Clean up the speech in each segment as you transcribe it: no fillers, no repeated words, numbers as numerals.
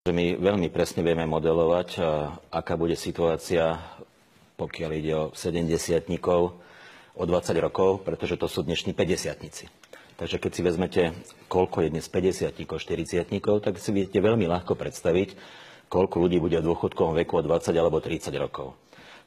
My veľmi presne vieme modelovať, aká bude situácia, pokiaľ ide o 70-tníkov, o 20 rokov, pretože to sú dnešní 50-tníci. Takže keď si vezmete, koľko je dnes 50-tníkov, 40-tníkov, tak si viete veľmi ľahko predstaviť, koľko ľudí bude v dôchodkovom veku o 20 alebo 30 rokov.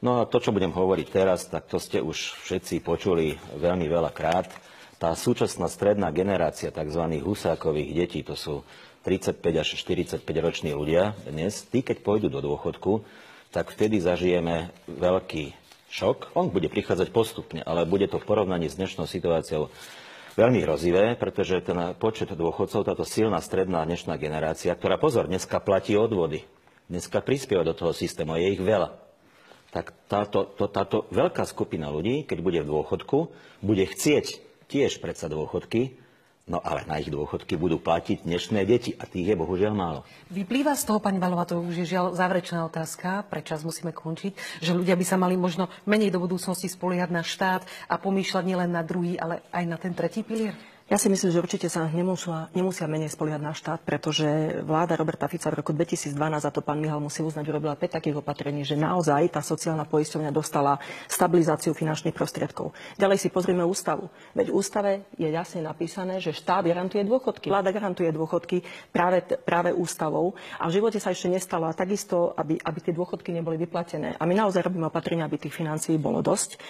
No a to, čo budem hovoriť teraz, tak to ste už všetci počuli veľmi veľakrát. Tá súčasná stredná generácia tzv. Husákových detí, to sú 35 až 45 roční ľudia dnes, tí, keď pôjdu do dôchodku, tak vtedy zažijeme veľký šok. On bude prichádzať postupne, ale bude to v porovnaní s dnešnou situáciou veľmi hrozivé, pretože ten počet dôchodcov, táto silná stredná dnešná generácia, ktorá, pozor, dneska platí odvody, dneska prispieva do toho systému, je ich veľa. Tak táto veľká skupina ľudí, keď bude v dôchodku, bude chcieť tiež predsa dôchodky, no ale na ich dôchodky budú platiť dnešné deti a tých je bohužiaľ málo. Vyplýva z toho, pani Valová, to už je žiaľ záverečná otázka, prečas musíme končiť, že ľudia by sa mali možno menej do budúcnosti spoliehať na štát a pomýšľať nielen na druhý, ale aj na ten tretí pilier? Ja si myslím, že určite sa nemusia menej spoliehať na štát, pretože vláda Roberta Fica v roku 2012, a to pán Mihal musí uznať, urobila 5 takých opatrení, že naozaj tá sociálna poisťovňa dostala stabilizáciu finančných prostriedkov. Ďalej si pozrieme ústavu. Veď v ústave je jasne napísané, že štát garantuje dôchodky. Vláda garantuje dôchodky práve ústavou a v živote sa ešte nestalo a takisto, aby tie dôchodky neboli vyplatené. A my naozaj robíme opatrenia, aby tých financií bolo dosť.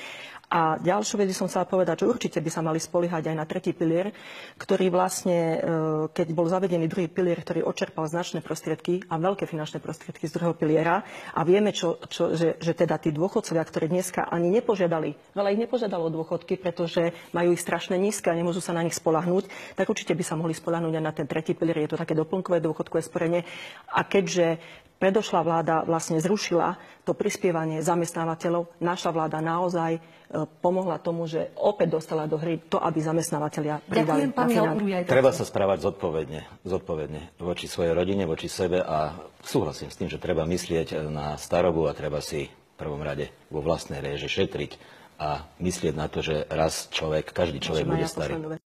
A ďalšiu vec som chcela povedať, že určite by sa mali spoliehať aj na tretí pilier, ktorý vlastne, keď bol zavedený druhý pilier, ktorý odčerpal značné prostriedky a veľké finančné prostriedky z druhého piliera a vieme, že teda tí dôchodcovia, ktorí dneska ani nepožiadali, veľa ich nepožiadalo o dôchodky, pretože majú ich strašne nízke a nemôžu sa na nich spoľahnúť, tak určite by sa mohli spoľahnúť aj na ten tretí pilier. Je to také doplnkové dôchodkové sporenie. A keďže predošlá vláda vlastne zrušila to prispievanie zamestnávateľov, naša vláda naozaj pomohla tomu, že opäť dostala do hry to, aby zamestnávateľia pridali na financie. Treba sa správať zodpovedne voči svojej rodine, voči sebe a súhlasím s tým, že treba myslieť na starobu a treba si v prvom rade vo vlastnej réži šetriť a myslieť na to, že raz každý človek bude starý.